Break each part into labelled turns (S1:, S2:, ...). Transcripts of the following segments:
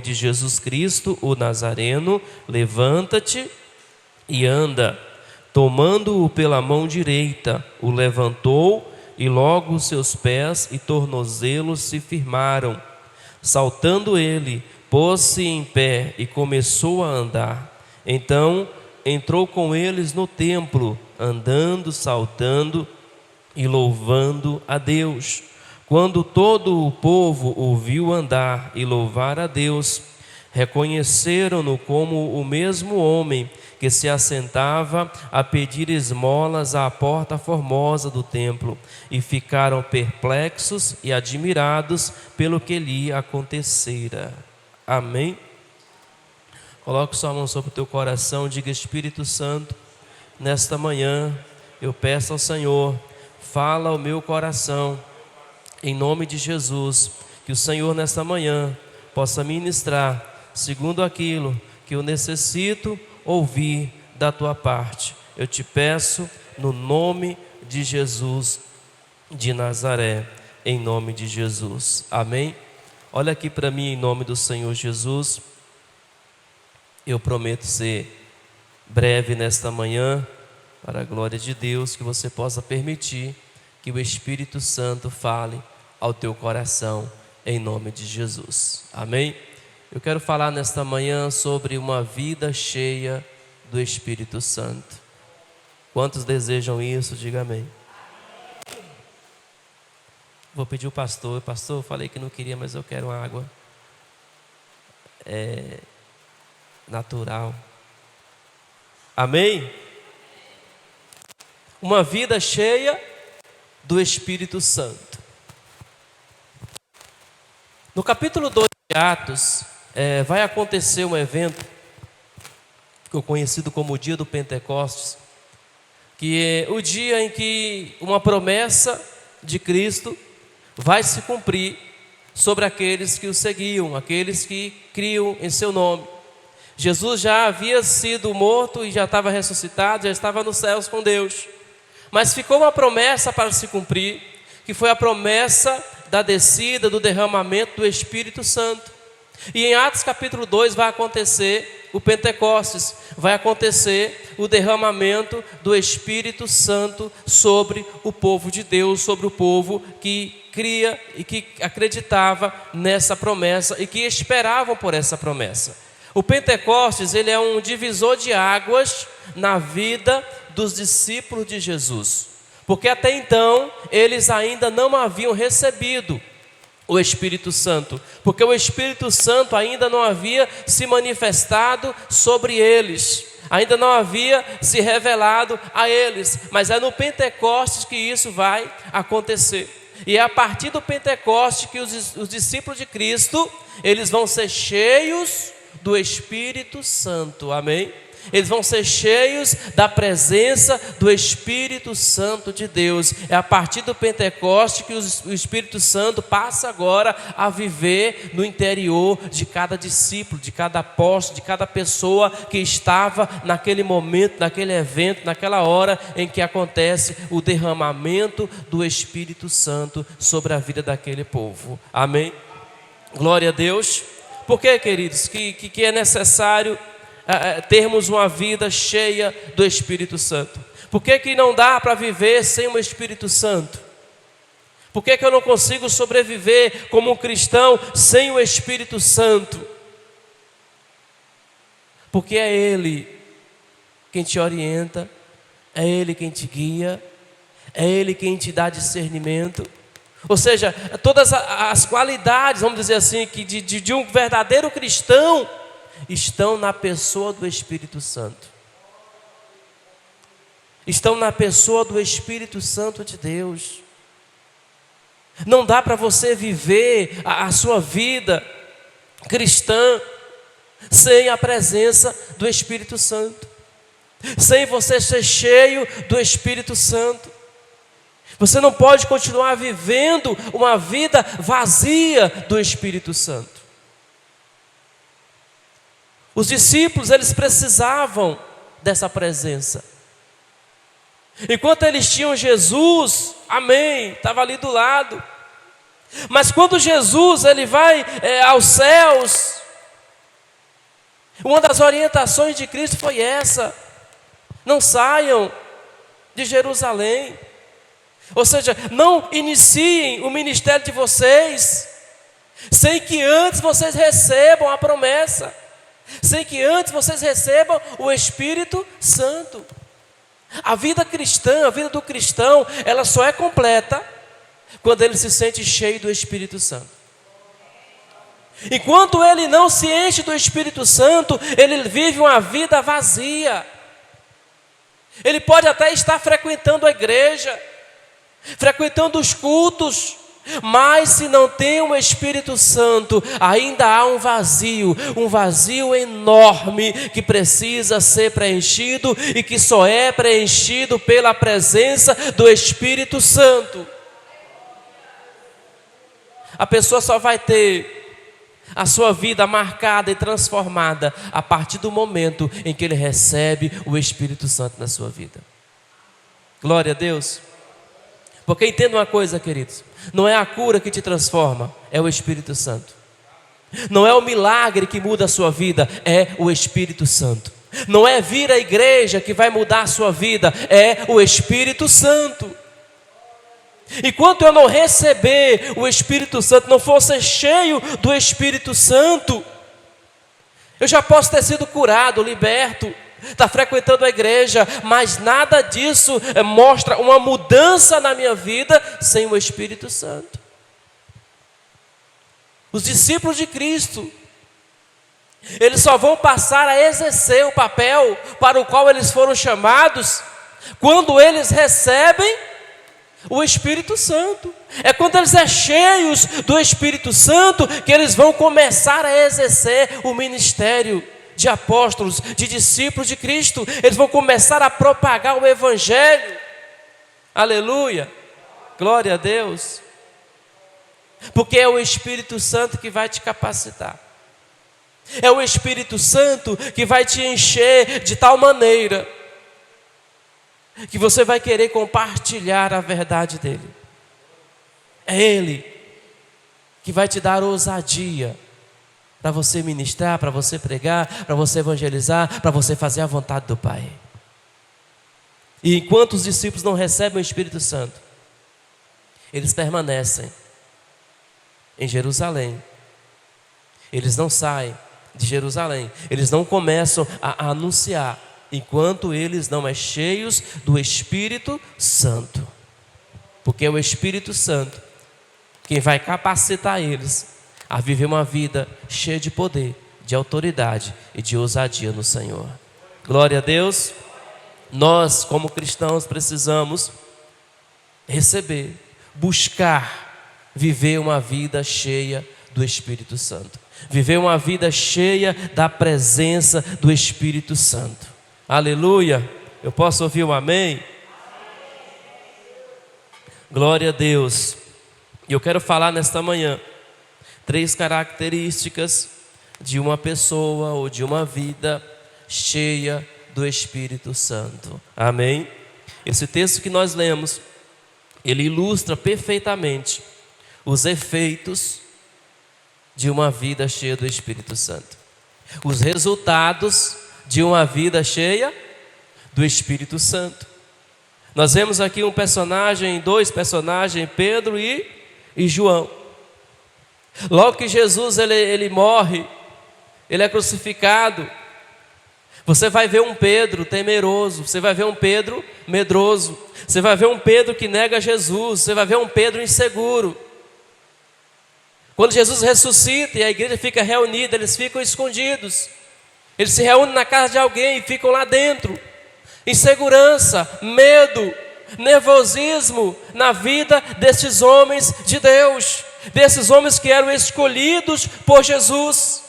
S1: de Jesus Cristo, o Nazareno, levanta-te e anda. Tomando-o pela mão direita, o levantou, e logo os seus pés e tornozelos se firmaram. Saltando ele, pôs-se em pé e começou a andar. Então entrou com eles no templo, andando, saltando e louvando a Deus. Quando todo o povo o viu andar e louvar a Deus, reconheceram-no como o mesmo homem que se assentava a pedir esmolas à porta formosa do templo, e ficaram perplexos e admirados pelo que lhe acontecera. Amém? Coloque sua mão sobre o teu coração, diga: Espírito Santo, nesta manhã eu peço ao Senhor, fala ao meu coração, em nome de Jesus, que o Senhor nesta manhã possa ministrar segundo aquilo que eu necessito ouvir da tua parte. Eu te peço no nome de Jesus de Nazaré, em nome de Jesus. Amém? Olha aqui para mim, em nome do Senhor Jesus. Eu prometo ser breve nesta manhã, para a glória de Deus, que você possa permitir que o Espírito Santo fale ao teu coração, em nome de Jesus. Amém? Eu quero falar nesta manhã sobre uma vida cheia do Espírito Santo. Quantos desejam isso? Diga amém. Vou pedir o pastor. Pastor, eu falei que não queria, mas eu quero água natural. Amém? Uma vida cheia do Espírito Santo. No capítulo 2 de Atos, vai acontecer um evento, ficou conhecido como o dia do Pentecostes, que é o dia em que uma promessa de Cristo vai se cumprir sobre aqueles que o seguiam, aqueles que criam em seu nome. Jesus já havia sido morto e já estava ressuscitado, já estava nos céus com Deus. Mas ficou uma promessa para se cumprir, que foi a promessa da descida, do derramamento do Espírito Santo. E em Atos capítulo 2 vai acontecer o Pentecostes, vai acontecer o derramamento do Espírito Santo sobre o povo de Deus, sobre o povo que cria e que acreditava nessa promessa e que esperavam por essa promessa. O Pentecostes, ele é um divisor de águas na vida dos discípulos de Jesus, porque até então eles ainda não haviam recebido o Espírito Santo, porque o Espírito Santo ainda não havia se manifestado sobre eles, ainda não havia se revelado a eles, mas é no Pentecostes que isso vai acontecer. E é a partir do Pentecostes que os discípulos de Cristo, eles vão ser cheios do Espírito Santo, amém? Eles vão ser cheios da presença do Espírito Santo de Deus. É a partir do Pentecoste que o Espírito Santo passa agora a viver no interior de cada discípulo, de cada apóstolo, de cada pessoa que estava naquele momento, naquele evento, naquela hora em que acontece o derramamento do Espírito Santo sobre a vida daquele povo. Amém? Glória a Deus. Por que, queridos, que é necessário termos uma vida cheia do Espírito Santo? Por que não dá para viver sem o Espírito Santo? Por que eu não consigo sobreviver como um cristão sem o Espírito Santo? Porque é Ele quem te orienta, é Ele quem te guia, é Ele quem te dá discernimento. Ou seja, todas as qualidades, vamos dizer assim, que de um verdadeiro cristão estão na pessoa do Espírito Santo. Estão na pessoa do Espírito Santo de Deus. Não dá para você viver a sua vida cristã sem a presença do Espírito Santo, sem você ser cheio do Espírito Santo. Você não pode continuar vivendo uma vida vazia do Espírito Santo. Os discípulos, eles precisavam dessa presença. Enquanto eles tinham Jesus, amém, estava ali do lado. Mas quando Jesus ele vai aos céus, Uma das orientações de Cristo foi essa: não saiam de Jerusalém. Ou seja, não iniciem o ministério de vocês sem que antes vocês recebam a promessa, sem que antes vocês recebam o Espírito Santo. A vida cristã, a vida do cristão, ela só é completa quando ele se sente cheio do Espírito Santo. Enquanto ele não se enche do Espírito Santo, ele vive uma vida vazia. Ele pode até estar frequentando a igreja, frequentando os cultos, mas se não tem o Espírito Santo, ainda há um vazio enorme que precisa ser preenchido e que só é preenchido pela presença do Espírito Santo. A pessoa só vai ter a sua vida marcada e transformada a partir do momento em que ele recebe o Espírito Santo na sua vida. Glória a Deus. Porque entenda uma coisa, queridos, não é a cura que te transforma, é o Espírito Santo. Não é o milagre que muda a sua vida, é o Espírito Santo. Não é vir à igreja que vai mudar a sua vida, é o Espírito Santo. Enquanto eu não receber o Espírito Santo, não for ser cheio do Espírito Santo, eu já posso ter sido curado, liberto, está frequentando a igreja, mas nada disso mostra uma mudança na minha vida sem o Espírito Santo. Os discípulos de Cristo, eles só vão passar a exercer o papel para o qual eles foram chamados quando eles recebem o Espírito Santo. É quando eles são cheios do Espírito Santo que eles vão começar a exercer o ministério de apóstolos, de discípulos de Cristo. Eles vão começar a propagar o Evangelho. Aleluia, glória a Deus. Porque é o Espírito Santo que vai te capacitar. É o Espírito Santo que vai te encher de tal maneira que você vai querer compartilhar a verdade dele. É Ele que vai te dar ousadia para você ministrar, para você pregar, para você evangelizar, para você fazer a vontade do Pai. E enquanto os discípulos não recebem o Espírito Santo, eles permanecem em Jerusalém. Eles não saem de Jerusalém, eles não começam a anunciar enquanto eles não são cheios do Espírito Santo. Porque é o Espírito Santo quem vai capacitar eles a viver uma vida cheia de poder, de autoridade e de ousadia no Senhor. Glória a Deus. Nós, como cristãos, precisamos receber, buscar viver uma vida cheia do Espírito Santo. Viver uma vida cheia da presença do Espírito Santo. Aleluia. Eu posso ouvir um amém? Glória a Deus. E eu quero falar nesta manhã 3 características de uma pessoa ou de uma vida cheia do Espírito Santo. Amém? Esse texto que nós lemos, ele ilustra perfeitamente os efeitos de uma vida cheia do Espírito Santo. Os resultados de uma vida cheia do Espírito Santo. Nós vemos aqui dois personagens, Pedro e João. Logo que Jesus ele morre, ele é crucificado, você vai ver um Pedro temeroso, você vai ver um Pedro medroso, você vai ver um Pedro que nega Jesus, você vai ver um Pedro inseguro. Quando Jesus ressuscita e a igreja fica reunida, eles ficam escondidos. Eles se reúnem na casa de alguém e ficam lá dentro. Insegurança, medo, nervosismo na vida desses homens de Deus, desses homens que eram escolhidos por Jesus.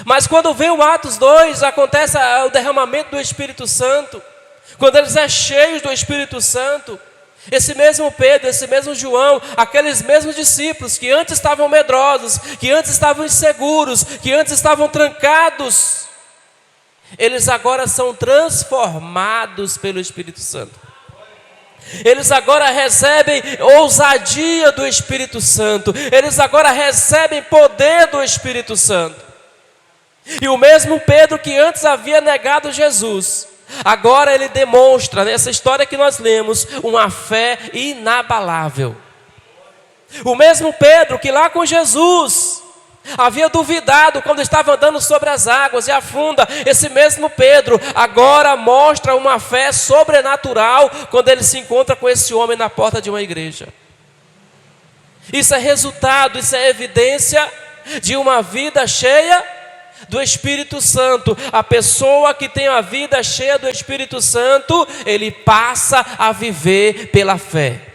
S1: Mas quando vem o Atos 2, acontece o derramamento do Espírito Santo. Quando eles são cheios do Espírito Santo, esse mesmo Pedro, esse mesmo João, aqueles mesmos discípulos que antes estavam medrosos, que antes estavam inseguros, que antes estavam trancados, eles agora são transformados pelo Espírito Santo. Eles agora recebem ousadia do Espírito Santo. Eles agora recebem poder do Espírito Santo. E o mesmo Pedro que antes havia negado Jesus, agora ele demonstra, nessa história que nós lemos, uma fé inabalável. O mesmo Pedro que lá com Jesus havia duvidado quando estava andando sobre as águas e afunda, esse mesmo Pedro agora mostra uma fé sobrenatural quando ele se encontra com esse homem na porta de uma igreja. Isso é resultado, isso é evidência de uma vida cheia do Espírito Santo. A pessoa que tem a vida cheia do Espírito Santo, ele passa a viver pela fé.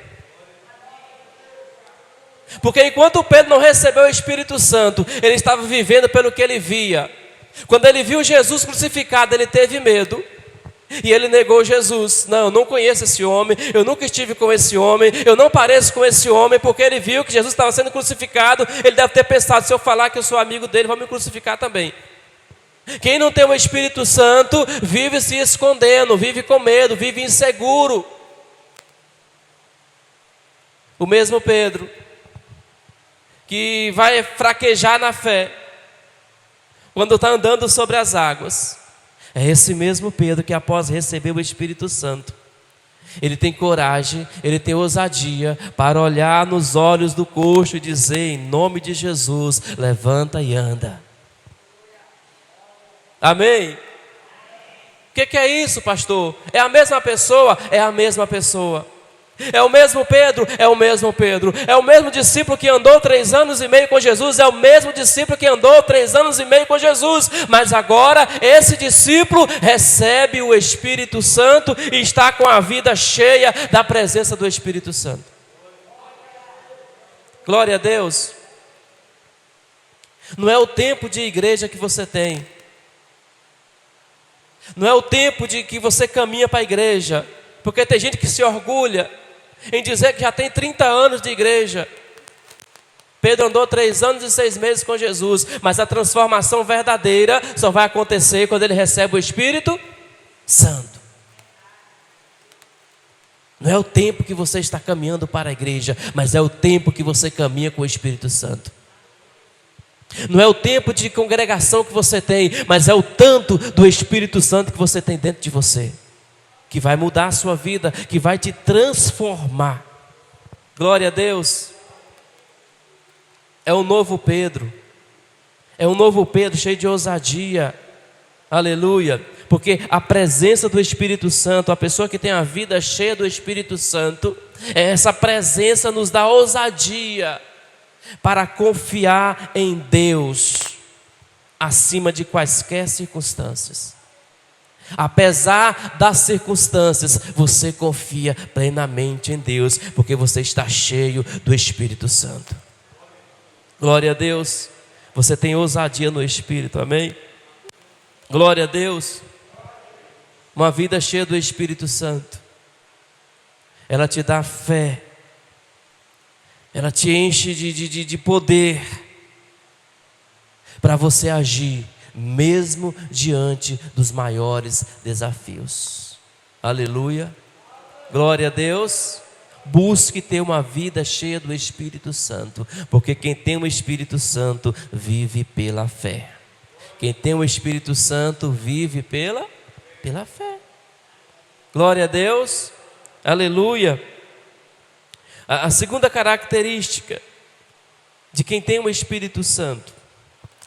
S1: Porque enquanto Pedro não recebeu o Espírito Santo, ele estava vivendo pelo que ele via. Quando ele viu Jesus crucificado, ele teve medo e ele negou Jesus. Não, eu não conheço esse homem, eu nunca estive com esse homem, eu não pareço com esse homem, porque ele viu que Jesus estava sendo crucificado. Ele deve ter pensado, se eu falar que eu sou amigo dele, vai me crucificar também. Quem não tem o Espírito Santo vive se escondendo, vive com medo, vive inseguro. O mesmo Pedro que vai fraquejar na fé quando está andando sobre as águas, é esse mesmo Pedro que após receber o Espírito Santo, ele tem coragem, ele tem ousadia para olhar nos olhos do coxo e dizer, em nome de Jesus, levanta e anda. Amém? O que é isso, pastor? É a mesma pessoa? É a mesma pessoa. É o mesmo Pedro? É o mesmo Pedro. É o mesmo discípulo que andou 3 anos e meio com Jesus? É o mesmo discípulo que andou 3 anos e meio com Jesus. Mas agora esse discípulo recebe o Espírito Santo e está com a vida cheia da presença do Espírito Santo. Glória a Deus. Não é o tempo de igreja que você tem. Não é o tempo de que você caminha para a igreja. Porque tem gente que se orgulha em dizer que já tem 30 anos de igreja. Pedro andou 3 anos e 6 meses com Jesus, mas a transformação verdadeira só vai acontecer quando ele recebe o Espírito Santo. Não é o tempo que você está caminhando para a igreja, mas é o tempo que você caminha com o Espírito Santo. Não é o tempo de congregação que você tem, mas é o tanto do Espírito Santo que você tem dentro de você, que vai mudar a sua vida, que vai te transformar. Glória a Deus. É um novo Pedro. É um novo Pedro cheio de ousadia. Aleluia. Porque a presença do Espírito Santo, a pessoa que tem a vida cheia do Espírito Santo, essa presença nos dá ousadia para confiar em Deus acima de quaisquer circunstâncias. Apesar das circunstâncias, você confia plenamente em Deus, porque você está cheio do Espírito Santo. Glória a Deus. Você tem ousadia no Espírito, amém? Glória a Deus. Uma vida cheia do Espírito Santo, ela te dá fé, ela te enche de poder para você agir mesmo diante dos maiores desafios. Aleluia. Glória a Deus. Busque ter uma vida cheia do Espírito Santo, porque quem tem o Espírito Santo vive pela fé. Quem tem o Espírito Santo vive pela fé. Glória a Deus. Aleluia. A segunda característica de quem tem o Espírito Santo: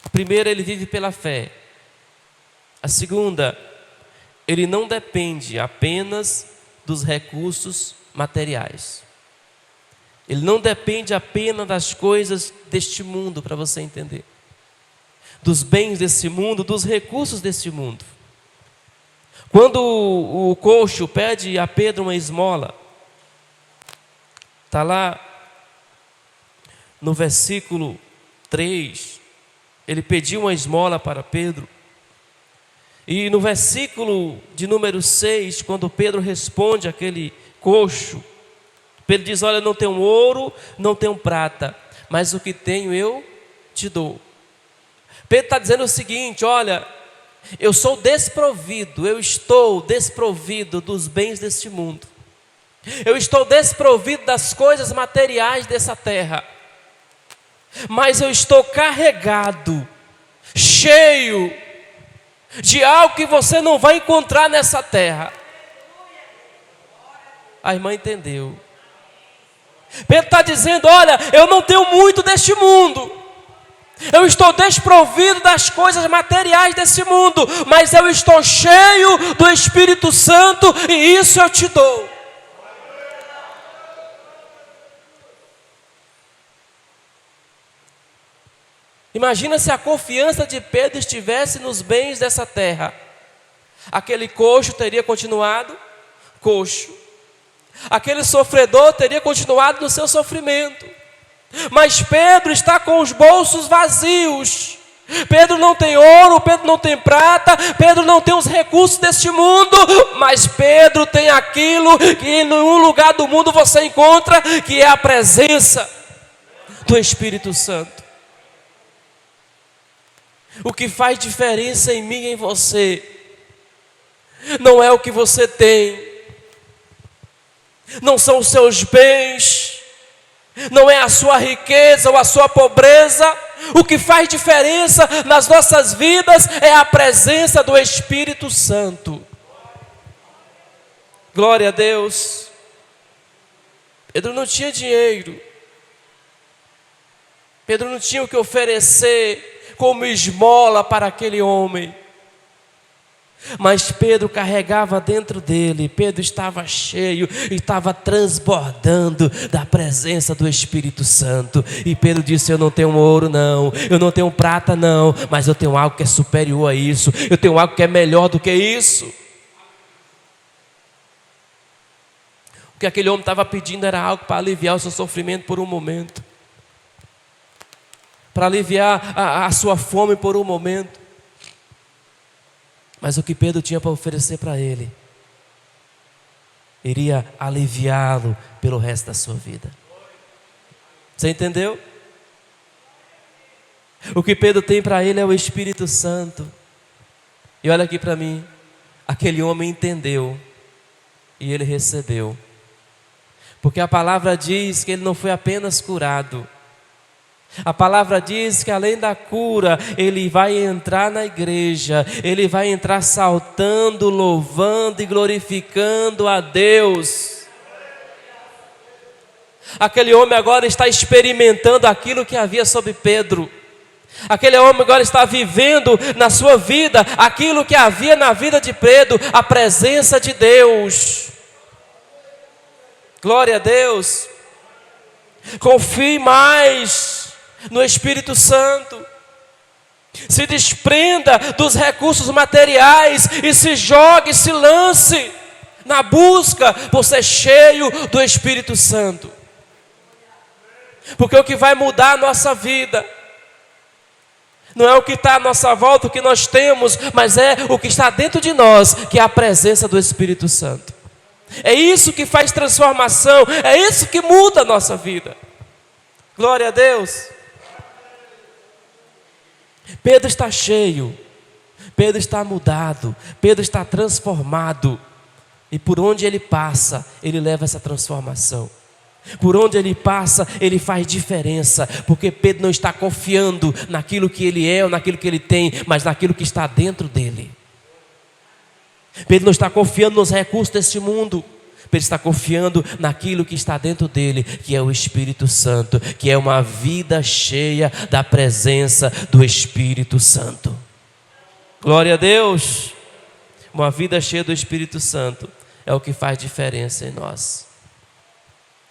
S1: a primeira, ele vive pela fé. A segunda, ele não depende apenas dos recursos materiais. Ele não depende apenas das coisas deste mundo, para você entender, dos bens desse mundo, dos recursos desse mundo. Quando o coxo pede a Pedro uma esmola, está lá no versículo 3, ele pediu uma esmola para Pedro. E no versículo de número 6, quando Pedro responde àquele coxo, Pedro diz: olha, não tenho ouro, não tenho prata, mas o que tenho eu te dou. Pedro está dizendo o seguinte: olha, eu sou desprovido, eu estou desprovido dos bens deste mundo, eu estou desprovido das coisas materiais dessa terra, mas eu estou carregado cheio de algo que você não vai encontrar nessa terra. A irmã entendeu. Pedro está dizendo: olha, eu não tenho muito deste mundo, eu estou desprovido das coisas materiais desse mundo, mas eu estou cheio do Espírito Santo e isso eu te dou. Imagina se a confiança de Pedro estivesse nos bens dessa terra. Aquele coxo teria continuado coxo. Aquele sofredor teria continuado no seu sofrimento. Mas Pedro está com os bolsos vazios. Pedro não tem ouro, Pedro não tem prata, Pedro não tem os recursos deste mundo, mas Pedro tem aquilo que em nenhum lugar do mundo você encontra, que é a presença do Espírito Santo. O que faz diferença em mim e em você não é o que você tem, não são os seus bens, não é a sua riqueza ou a sua pobreza. O que faz diferença nas nossas vidas é a presença do Espírito Santo. Glória a Deus. Pedro não tinha dinheiro, Pedro não tinha o que oferecer como esmola para aquele homem, mas Pedro carregava dentro dele, Pedro estava cheio, estava transbordando da presença do Espírito Santo. E Pedro disse: eu não tenho ouro não, eu não tenho prata não, mas eu tenho algo que é superior a isso, eu tenho algo que é melhor do que isso. O que aquele homem estava pedindo era algo para aliviar o seu sofrimento por um momento, para aliviar a sua fome por um momento. Mas o que Pedro tinha para oferecer para ele iria aliviá-lo pelo resto da sua vida. Você entendeu? O que Pedro tem para ele é o Espírito Santo. E olha aqui para mim, aquele homem entendeu e ele recebeu. Porque a palavra diz que ele não foi apenas curado. A palavra diz que além da cura, ele vai entrar na igreja, ele vai entrar saltando, louvando e glorificando a Deus. Aquele homem agora está experimentando aquilo que havia sobre Pedro. Aquele homem agora está vivendo na sua vida aquilo que havia na vida de Pedro, a presença de Deus. Glória a Deus. Confie mais no Espírito Santo. Se desprenda dos recursos materiais e se jogue, se lance na busca por ser cheio do Espírito Santo. Porque o que vai mudar a nossa vida não é o que está à nossa volta, o que nós temos, mas é o que está dentro de nós, que é a presença do Espírito Santo. É isso que faz transformação, é isso que muda a nossa vida. Glória a Deus. Pedro está cheio, Pedro está mudado, Pedro está transformado. E por onde ele passa, ele leva essa transformação. Por onde ele passa, ele faz diferença. Porque Pedro não está confiando naquilo que ele é ou naquilo que ele tem, mas naquilo que está dentro dele. Pedro não está confiando nos recursos deste mundo. Pedro está confiando naquilo que está dentro dele, que é o Espírito Santo, que é uma vida cheia da presença do Espírito Santo. Glória a Deus. Uma vida cheia do Espírito Santo é o que faz diferença em nós.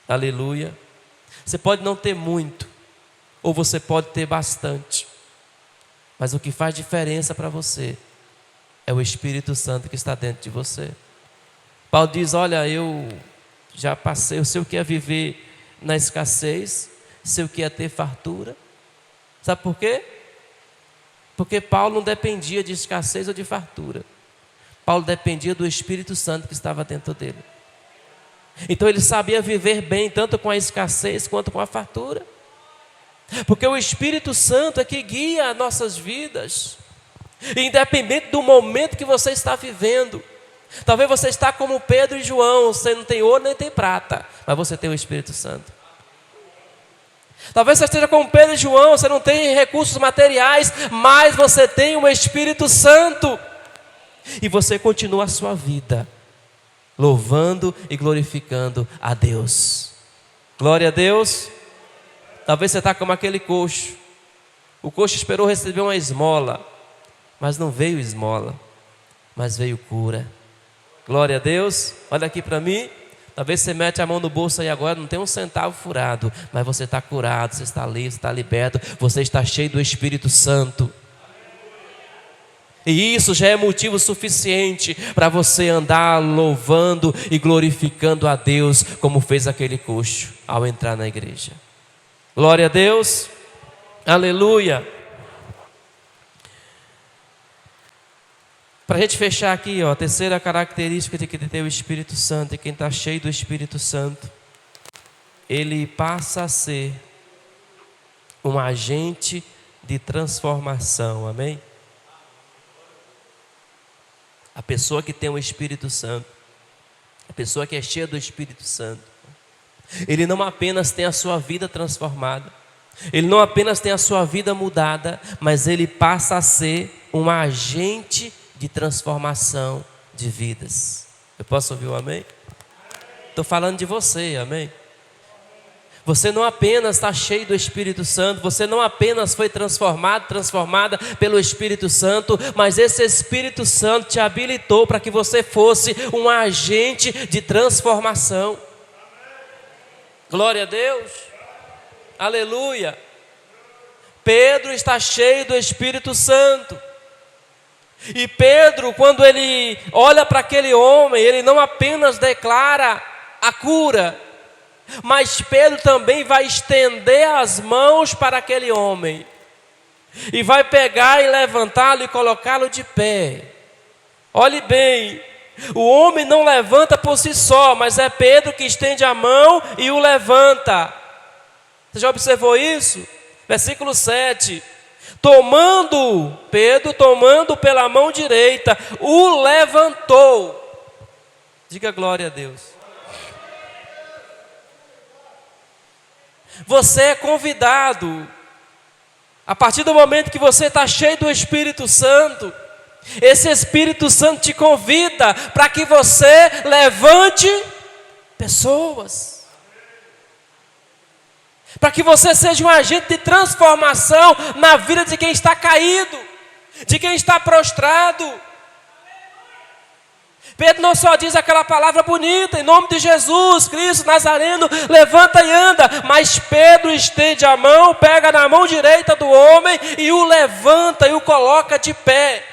S1: Aleluia. Você pode não ter muito, ou você pode ter bastante, mas o que faz diferença para você é o Espírito Santo que está dentro de você. Paulo diz: olha, eu já passei, eu sei o que é viver na escassez, sei o que é ter fartura. Sabe por quê? Porque Paulo não dependia de escassez ou de fartura. Paulo dependia do Espírito Santo que estava dentro dele. Então ele sabia viver bem, tanto com a escassez quanto com a fartura. Porque o Espírito Santo é que guia as nossas vidas, independente do momento que você está vivendo. Talvez você está como Pedro e João, você não tem ouro nem tem prata, mas você tem o Espírito Santo. Talvez você esteja como Pedro e João, você não tem recursos materiais, mas você tem o Espírito Santo. E você continua a sua vida louvando e glorificando a Deus. Glória a Deus. Talvez você está como aquele coxo. O coxo esperou receber uma esmola, mas não veio esmola, mas veio cura. Glória a Deus. Olha aqui para mim. Talvez você mete a mão no bolso aí agora, não tem um centavo furado, mas você está curado, você está livre, você está liberto, você está cheio do Espírito Santo. E isso já é motivo suficiente para você andar louvando e glorificando a Deus, como fez aquele coxo ao entrar na igreja. Glória a Deus. Aleluia. Para a gente fechar aqui, a terceira característica de quem tem o Espírito Santo e quem está cheio do Espírito Santo, ele passa a ser um agente de transformação, amém? A pessoa que tem o Espírito Santo, a pessoa que é cheia do Espírito Santo, ele não apenas tem a sua vida transformada, ele não apenas tem a sua vida mudada, mas ele passa a ser um agente de transformação de vidas. Eu posso ouvir um amém? Estou falando de você, amém? Você não apenas está cheio do Espírito Santo, você não apenas foi transformada pelo Espírito Santo, mas esse Espírito Santo te habilitou para que você fosse um agente de transformação. Glória a Deus. Aleluia. Pedro está cheio do Espírito Santo. E Pedro, quando ele olha para aquele homem, ele não apenas declara a cura, mas Pedro também vai estender as mãos para aquele homem e vai pegar e levantá-lo e colocá-lo de pé. Olhe bem, o homem não levanta por si só, mas é Pedro que estende a mão e o levanta. Você já observou isso? Versículo 7. Pedro tomando pela mão direita, o levantou. Diga glória a Deus. Você é convidado, a partir do momento que você está cheio do Espírito Santo, esse Espírito Santo te convida para que você levante pessoas, para que você seja um agente de transformação na vida de quem está caído, de quem está prostrado. Pedro não só diz aquela palavra bonita, em nome de Jesus Cristo Nazareno, levanta e anda, mas Pedro estende a mão, pega na mão direita do homem e o levanta e o coloca de pé.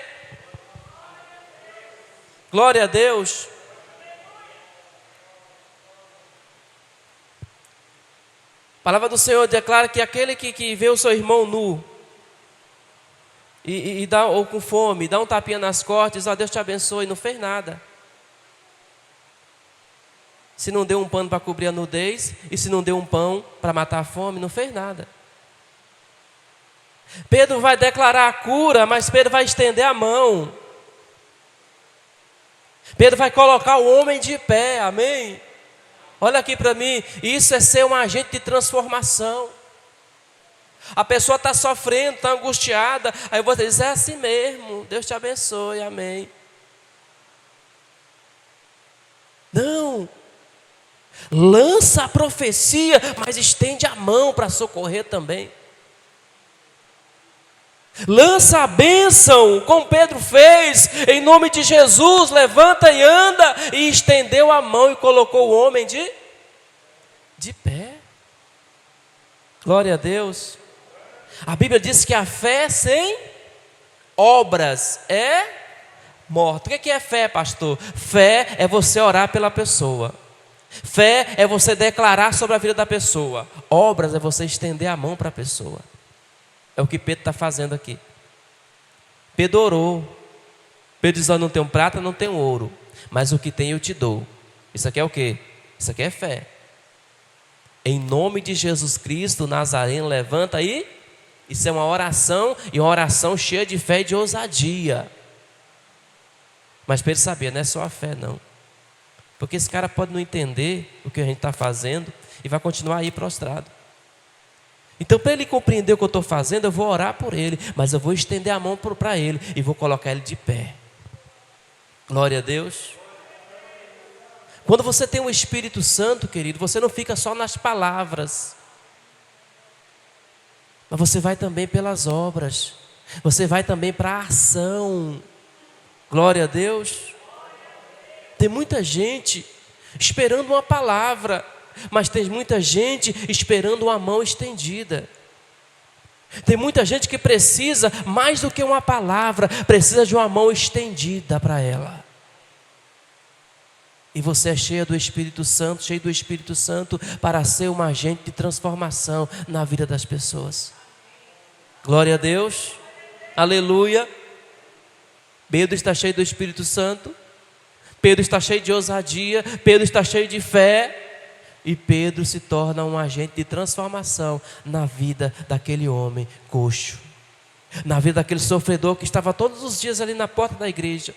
S1: Glória a Deus. A palavra do Senhor declara que aquele que vê o seu irmão nu e dá, ou com fome, dá um tapinha nas costas, diz, ó, Deus te abençoe, não fez nada. Se não deu um pano para cobrir a nudez, e se não deu um pão para matar a fome, não fez nada. Pedro vai declarar a cura, mas Pedro vai estender a mão. Pedro vai colocar o homem de pé, amém? Olha aqui para mim, isso é ser um agente de transformação. A pessoa está sofrendo, está angustiada, aí você diz, é assim mesmo, Deus te abençoe, amém. Não, lança a profecia, mas estende a mão para socorrer também. Lança a bênção, como Pedro fez, em nome de Jesus, levanta e anda, e estendeu a mão e colocou o homem de pé. Glória a Deus. A Bíblia diz que a fé sem obras é morta. O que é fé, pastor? Fé é você orar pela pessoa. Fé é você declarar sobre a vida da pessoa. Obras é você estender a mão para a pessoa. É o que Pedro está fazendo aqui. Pedro orou. Pedro diz, não tenho prata, não tenho ouro, mas o que tem eu te dou. Isso aqui é o quê? Isso aqui é fé. Em nome de Jesus Cristo Nazareno, levanta aí. Isso é uma oração, e uma oração cheia de fé e de ousadia. Mas Pedro sabia, não é só a fé não. Porque esse cara pode não entender o que a gente está fazendo e vai continuar aí prostrado. Então, para ele compreender o que eu estou fazendo, eu vou orar por ele, mas eu vou estender a mão para ele e vou colocar ele de pé. Glória a Deus. Quando você tem o Espírito Santo, querido, você não fica só nas palavras, mas você vai também pelas obras, você vai também para a ação. Glória a Deus. Tem muita gente esperando uma palavra, mas tem muita gente esperando uma mão estendida. Tem muita gente que precisa, mais do que uma palavra, precisa de uma mão estendida para ela. E você é cheio do Espírito Santo para ser um agente de transformação na vida das pessoas. Glória a Deus. Aleluia. Pedro está cheio do Espírito Santo. Pedro está cheio de ousadia. Pedro está cheio de fé. E Pedro se torna um agente de transformação na vida daquele homem coxo. Na vida daquele sofredor que estava todos os dias ali na porta da igreja.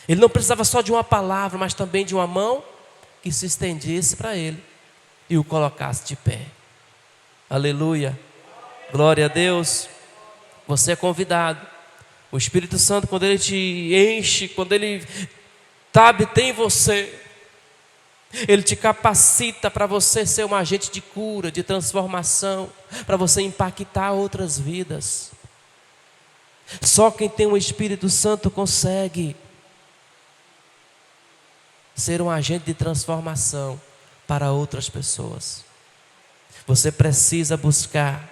S1: Ele não precisava só de uma palavra, mas também de uma mão que se estendesse para ele e o colocasse de pé. Aleluia. Glória a Deus. Você é convidado. O Espírito Santo, quando ele te enche, quando ele habita em você, ele te capacita para você ser um agente de cura, de transformação, para você impactar outras vidas. Só quem tem o Espírito Santo consegue ser um agente de transformação para outras pessoas. Você precisa buscar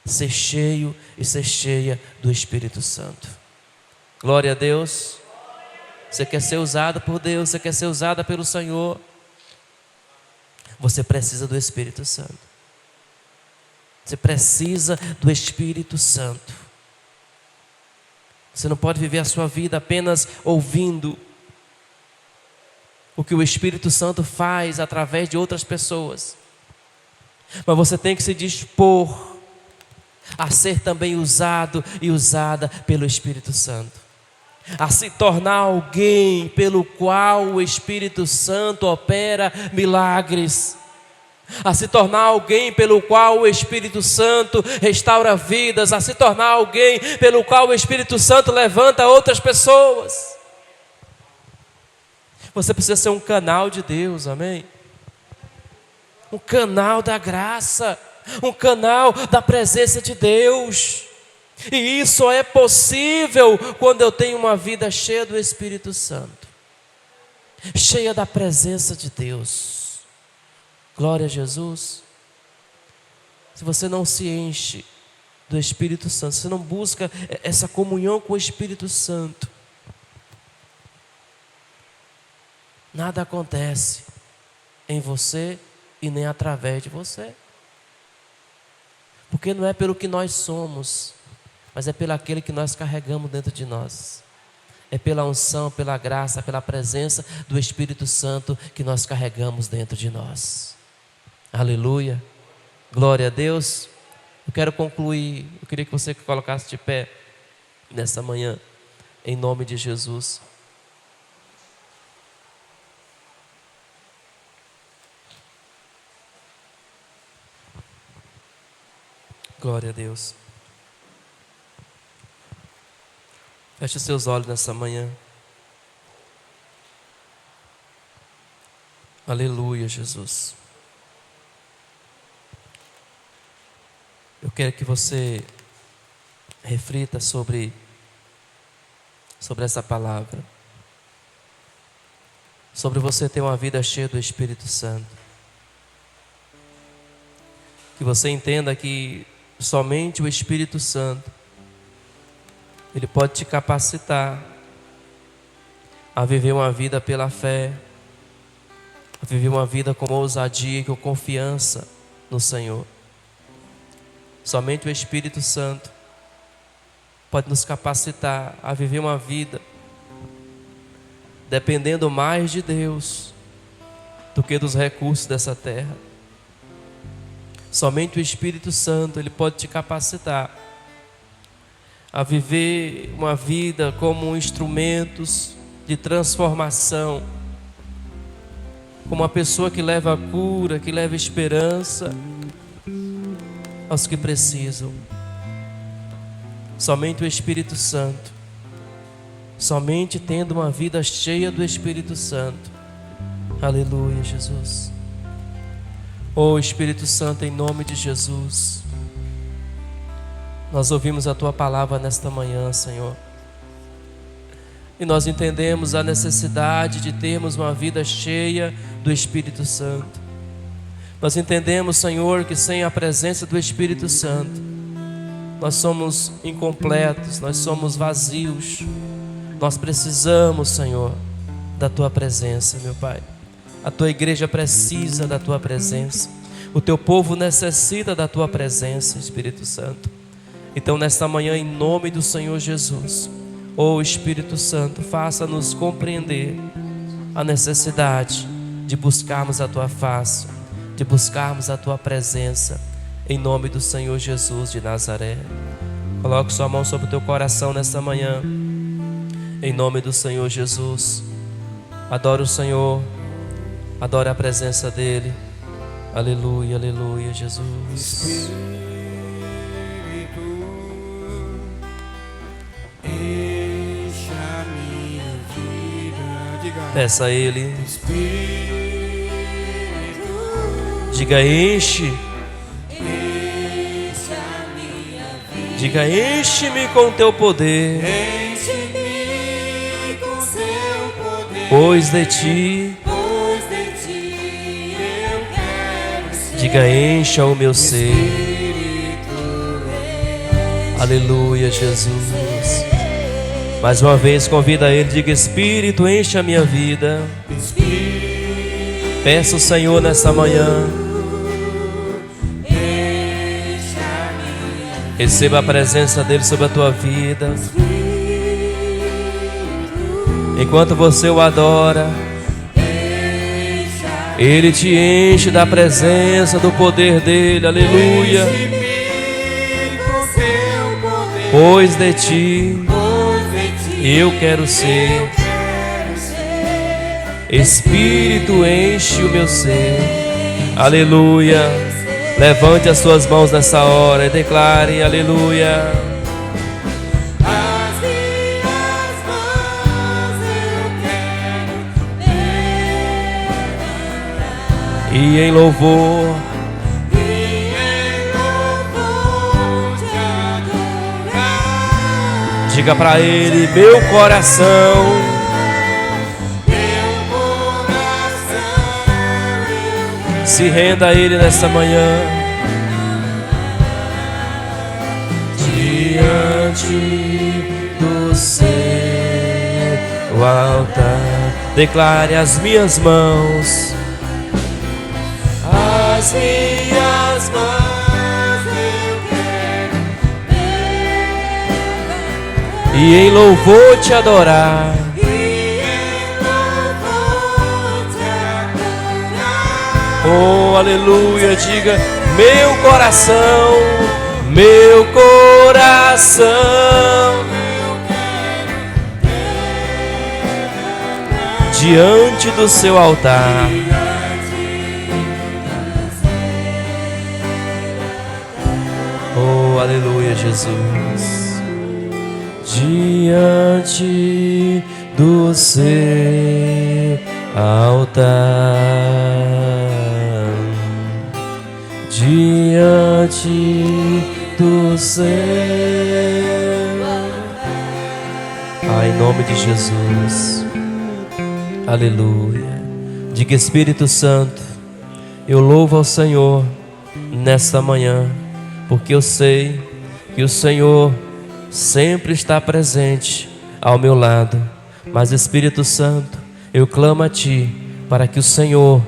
S1: ser cheio e ser cheia do Espírito Santo. Glória a Deus. Você quer ser usado por Deus, você quer ser usada pelo Senhor. Você precisa do Espírito Santo. Você precisa do Espírito Santo. Você não pode viver a sua vida apenas ouvindo o que o Espírito Santo faz através de outras pessoas. Mas você tem que se dispor a ser também usado e usada pelo Espírito Santo. A se tornar alguém pelo qual o Espírito Santo opera milagres. A se tornar alguém pelo qual o Espírito Santo restaura vidas. A se tornar alguém pelo qual o Espírito Santo levanta outras pessoas. Você precisa ser um canal de Deus, amém? Um canal da graça, um canal da presença de Deus. E isso só é possível quando eu tenho uma vida cheia do Espírito Santo, cheia da presença de Deus. Glória a Jesus. Se você não se enche do Espírito Santo, se você não busca essa comunhão com o Espírito Santo, nada acontece em você e nem através de você. Porque não é pelo que nós somos, mas é pelo aquele que nós carregamos dentro de nós. É pela unção, pela graça, pela presença do Espírito Santo que nós carregamos dentro de nós. Aleluia. Glória a Deus. Eu quero concluir. Eu queria que você colocasse de pé nessa manhã, em nome de Jesus. Glória a Deus. Feche os seus olhos nessa manhã. Aleluia, Jesus. Eu quero que você reflita sobre essa palavra. Sobre você ter uma vida cheia do Espírito Santo. Que você entenda que somente o Espírito Santo, ele pode te capacitar a viver uma vida pela fé, a viver uma vida com ousadia e com confiança no Senhor. Somente o Espírito Santo pode nos capacitar a viver uma vida dependendo mais de Deus do que dos recursos dessa terra. Somente o Espírito Santo, ele pode te capacitar a viver uma vida como instrumentos de transformação como uma pessoa que leva cura, que leva esperança aos que precisam. Somente o Espírito Santo, somente tendo uma vida cheia do Espírito Santo. Aleluia, Jesus. Oh Espírito Santo, em nome de Jesus, nós ouvimos a Tua palavra nesta manhã, Senhor, e nós entendemos a necessidade de termos uma vida cheia do Espírito Santo. Nós entendemos, Senhor, que sem a presença do Espírito Santo nós somos incompletos, nós somos vazios. Nós precisamos, Senhor, da Tua presença, meu Pai. A Tua igreja precisa da Tua presença. O Teu povo necessita da Tua presença, Espírito Santo. Então, nesta manhã, em nome do Senhor Jesus, ó Espírito Santo, faça-nos compreender a necessidade de buscarmos a Tua face, de buscarmos a Tua presença, em nome do Senhor Jesus de Nazaré. Coloque sua mão sobre o teu coração nesta manhã, em nome do Senhor Jesus. Adore o Senhor, adore a presença dEle. Aleluia, aleluia, Jesus.
S2: Espírito, enche a minha vida. Diga.
S1: Peça a Ele.
S2: Espírito,
S1: Diga, enche.
S2: enche a minha vida.
S1: Diga, enche-me com Teu poder,
S2: Enche-me com seu poder.
S1: pois de Ti.
S2: Pois de ti eu quero ser.
S1: Diga, encha o meu ser. Aleluia, Jesus. Mais uma vez convida Ele. Diga, Espírito, enche a minha vida. Peça o Senhor nessa manhã. Receba a presença dEle sobre a tua vida. Enquanto você o adora, Ele te enche da presença, do poder dEle. Aleluia. Pois de Ti eu quero ser. Espírito, enche o meu ser. Aleluia. Levante as suas mãos nessa hora e declare: aleluia.
S2: As minhas mãos eu quero levantar.
S1: E em louvor,
S2: E em louvor te adorar.
S1: diga para Ele: meu coração. Se renda a Ele nessa manhã. Diante do seu altar, declare: as minhas mãos. As minhas mãos
S2: eu quero levantar.
S1: e em louvor te adorar.
S2: E em louvor te adorar.
S1: Oh, aleluia, diga: meu coração, meu coração. Diante do seu altar, oh, aleluia, Jesus. Diante do seu altar, diante do seu altar. Em nome de Jesus. Aleluia. Diga: Espírito Santo, eu louvo ao Senhor nesta manhã, porque eu sei que o Senhor sempre está presente ao meu lado. Mas, Espírito Santo, eu clamo a Ti para que o Senhor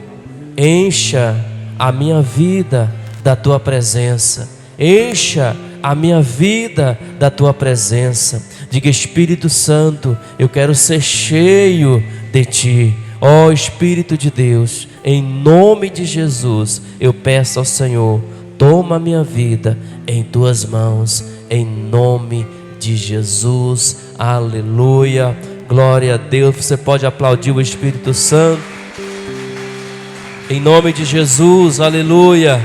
S1: encha a minha vida da Tua presença. Encha a minha vida da Tua presença. Diga: Espírito Santo, eu quero ser cheio de Ti. Ó Espírito de Deus, em nome de Jesus, eu peço ao Senhor: toma a minha vida em Tuas mãos, em nome de Jesus. Aleluia, glória a Deus. Você pode aplaudir o Espírito Santo. Em nome de Jesus, aleluia.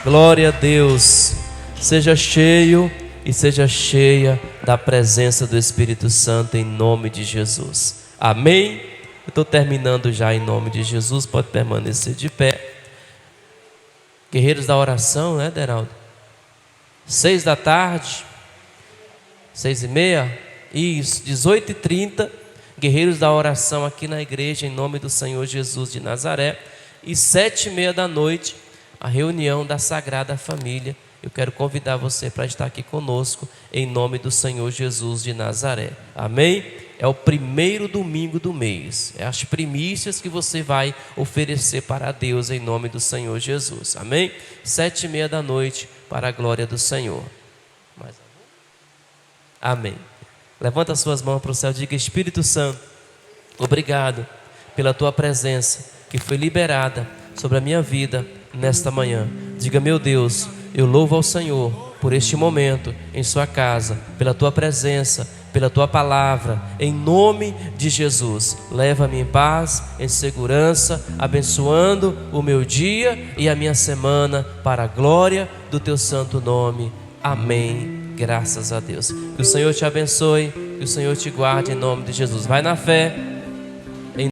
S1: Glória a Deus. Seja cheio e seja cheia da presença do Espírito Santo em nome de Jesus. Amém? Eu estou terminando já em nome de Jesus. Pode permanecer de pé. Guerreiros da oração, né, Deraldo? 6 da tarde, 6h30, isso, 18h30, guerreiros da oração aqui na igreja, em nome do Senhor Jesus de Nazaré. E 7h30 da noite, a reunião da Sagrada Família. Eu quero convidar você para estar aqui conosco, em nome do Senhor Jesus de Nazaré. Amém? É o primeiro domingo do mês. É as primícias que você vai oferecer para Deus em nome do Senhor Jesus. Amém? 7h30 da noite, para a glória do Senhor. Amém. Levanta as suas mãos para o céu e diga: Espírito Santo, obrigado pela tua presença que foi liberada sobre a minha vida nesta manhã. Diga: meu Deus, eu louvo ao Senhor por este momento em sua casa, pela tua presença, pela tua palavra, em nome de Jesus. Leva-me em paz, em segurança, abençoando o meu dia e a minha semana para a glória do teu santo nome. Amém. Graças a Deus. Que o Senhor te abençoe, que o Senhor te guarde em nome de Jesus. Vai na fé.